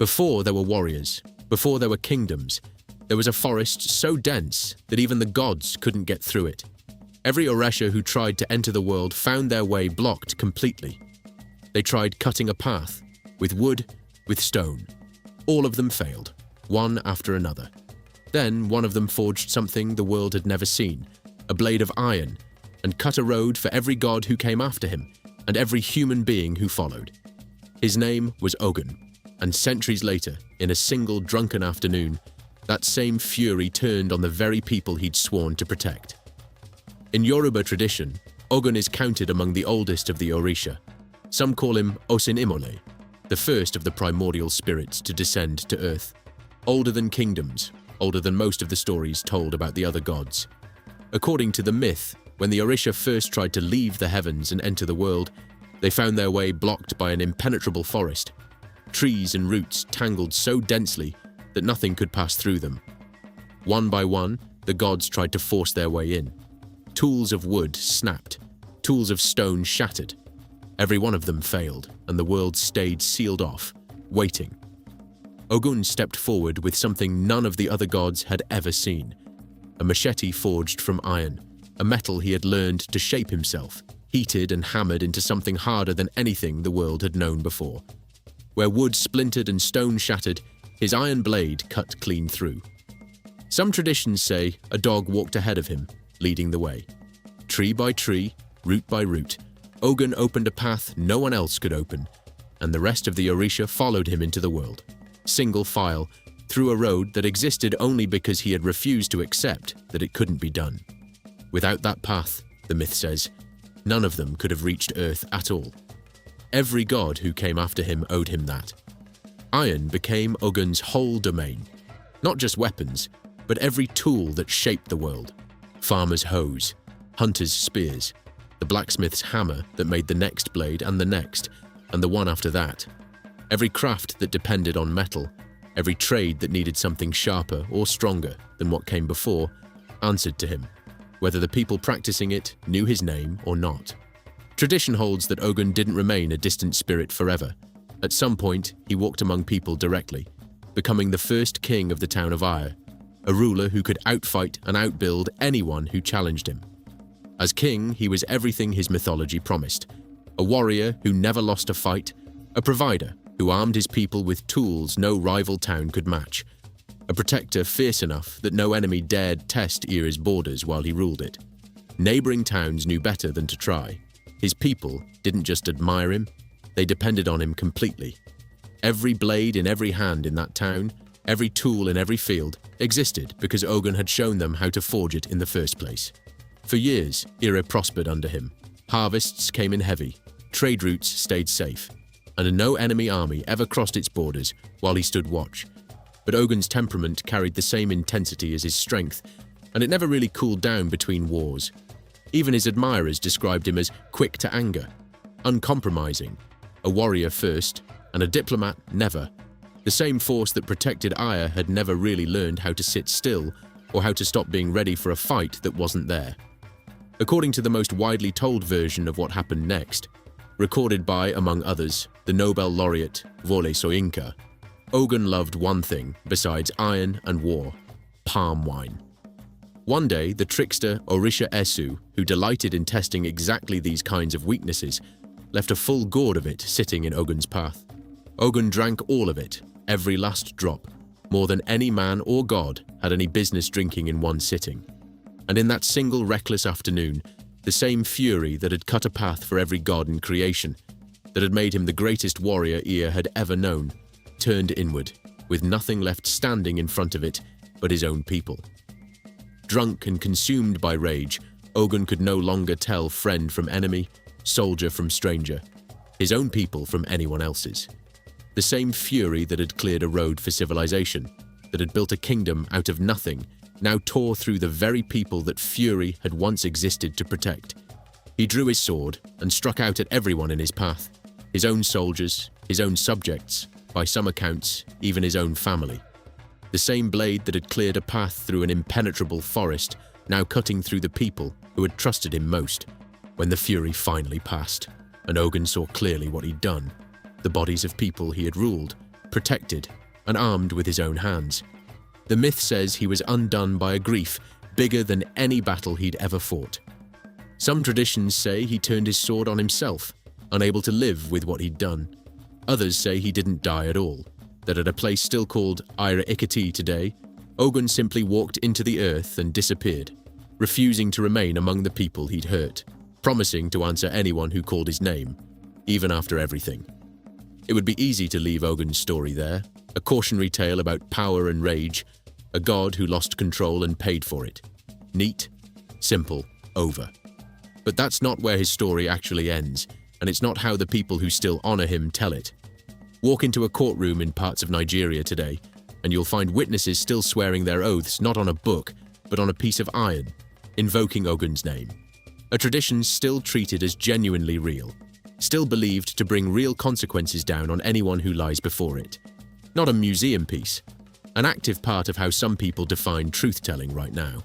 Before there were warriors, before there were kingdoms, there was a forest so dense that even the gods couldn't get through it. Every orisha who tried to enter the world found their way blocked completely. They tried cutting a path, with wood, with stone. All of them failed, one after another. Then one of them forged something the world had never seen, a blade of iron, and cut a road for every god who came after him, and every human being who followed. His name was Ogun, and centuries later, in a single drunken afternoon, that same fury turned on the very people he'd sworn to protect. In Yoruba tradition, Ogun is counted among the oldest of the orisha. Some call him Osin Imole, the first of the primordial spirits to descend to earth, older than kingdoms, older than most of the stories told about the other gods. According to the myth, when the orisha first tried to leave the heavens and enter the world, they found their way blocked by an impenetrable forest. Trees and roots tangled so densely that nothing could pass through them. One by one, the gods tried to force their way in. Tools of wood snapped, tools of stone shattered. Every one of them failed, and the world stayed sealed off, waiting. Ogun stepped forward with something none of the other gods had ever seen. A machete forged from iron, a metal he had learned to shape himself, heated and hammered into something harder than anything the world had known before. Where wood splintered and stone shattered, his iron blade cut clean through. Some traditions say a dog walked ahead of him, leading the way. Tree by tree, root by root, Ogun opened a path no one else could open, and the rest of the orisha followed him into the world, single file, through a road that existed only because he had refused to accept that it couldn't be done. Without that path, the myth says, none of them could have reached Earth at all. Every god who came after him owed him that. Iron became Ogun's whole domain, not just weapons, but every tool that shaped the world. Farmers' hoes, hunters' spears, the blacksmith's hammer that made the next blade and the one after that. Every craft that depended on metal, every trade that needed something sharper or stronger than what came before, answered to him, whether the people practicing it knew his name or not. Tradition holds that Ogun didn't remain a distant spirit forever. At some point, he walked among people directly, becoming the first king of the town of Ayr, a ruler who could outfight and outbuild anyone who challenged him. As king, he was everything his mythology promised, a warrior who never lost a fight, a provider who armed his people with tools no rival town could match, a protector fierce enough that no enemy dared test Ayr's borders while he ruled it. Neighboring towns knew better than to try. His people didn't just admire him, they depended on him completely. Every blade in every hand in that town, every tool in every field, existed because Ogun had shown them how to forge it in the first place. For years, Ayr prospered under him. Harvests came in heavy, trade routes stayed safe, and no enemy army ever crossed its borders while he stood watch. But Ogun's temperament carried the same intensity as his strength, and it never really cooled down between wars. Even his admirers described him as quick to anger, uncompromising, a warrior first, and a diplomat never. The same force that protected Ayr had never really learned how to sit still or how to stop being ready for a fight that wasn't there. According to the most widely told version of what happened next, recorded by, among others, the Nobel laureate Wole Soyinka, Ogun loved one thing besides iron and war: palm wine. One day, the trickster Orisha Esu, who delighted in testing exactly these kinds of weaknesses, left a full gourd of it sitting in Ogun's path. Ogun drank all of it, every last drop, more than any man or god had any business drinking in one sitting. And in that single reckless afternoon, the same fury that had cut a path for every god in creation, that had made him the greatest warrior Ayr had ever known, turned inward, with nothing left standing in front of it but his own people. Drunk and consumed by rage, Ogun could no longer tell friend from enemy, soldier from stranger, his own people from anyone else's. The same fury that had cleared a road for civilization, that had built a kingdom out of nothing, now tore through the very people that fury had once existed to protect. He drew his sword and struck out at everyone in his path, his own soldiers, his own subjects, by some accounts, even his own family. The same blade that had cleared a path through an impenetrable forest, now cutting through the people who had trusted him most. When the fury finally passed, and Ogun saw clearly what he'd done, the bodies of people he had ruled, protected, and armed with his own hands. The myth says he was undone by a grief bigger than any battle he'd ever fought. Some traditions say he turned his sword on himself, unable to live with what he'd done. Others say he didn't die at all, that at a place still called Ira Ikiti today, Ogun simply walked into the earth and disappeared, refusing to remain among the people he'd hurt, promising to answer anyone who called his name, even after everything. It would be easy to leave Ogun's story there, a cautionary tale about power and rage, a god who lost control and paid for it. Neat, simple, over. But that's not where his story actually ends, and it's not how the people who still honor him tell it. Walk into a courtroom in parts of Nigeria today, and you'll find witnesses still swearing their oaths not on a book, but on a piece of iron, invoking Ogun's name. A tradition still treated as genuinely real, still believed to bring real consequences down on anyone who lies before it. Not a museum piece, an active part of how some people define truth-telling right now.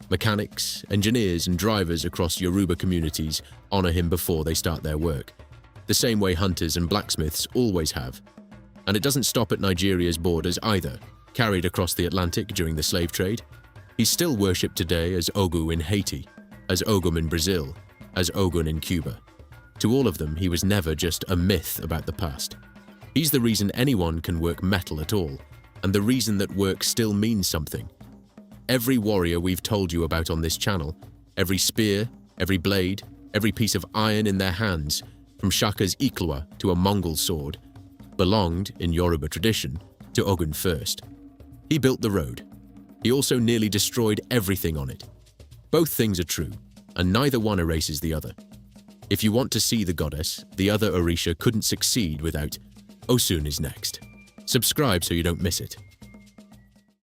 Mechanics, engineers, and drivers across Yoruba communities honor him before they start their work, the same way hunters and blacksmiths always have. And it doesn't stop at Nigeria's borders either, carried across the Atlantic during the slave trade. He's still worshipped today as Ogou in Haiti, as Ogum in Brazil, as Ogun in Cuba. To all of them, he was never just a myth about the past. He's the reason anyone can work metal at all, and the reason that work still means something. Every warrior we've told you about on this channel, every spear, every blade, every piece of iron in their hands, from Shaka's Iklwa to a Mongol sword, belonged, in Yoruba tradition, to Ogun first. He built the road. He also nearly destroyed everything on it. Both things are true, and neither one erases the other. If you want to see the goddess, the other orisha couldn't succeed without Osun is next. Subscribe so you don't miss it.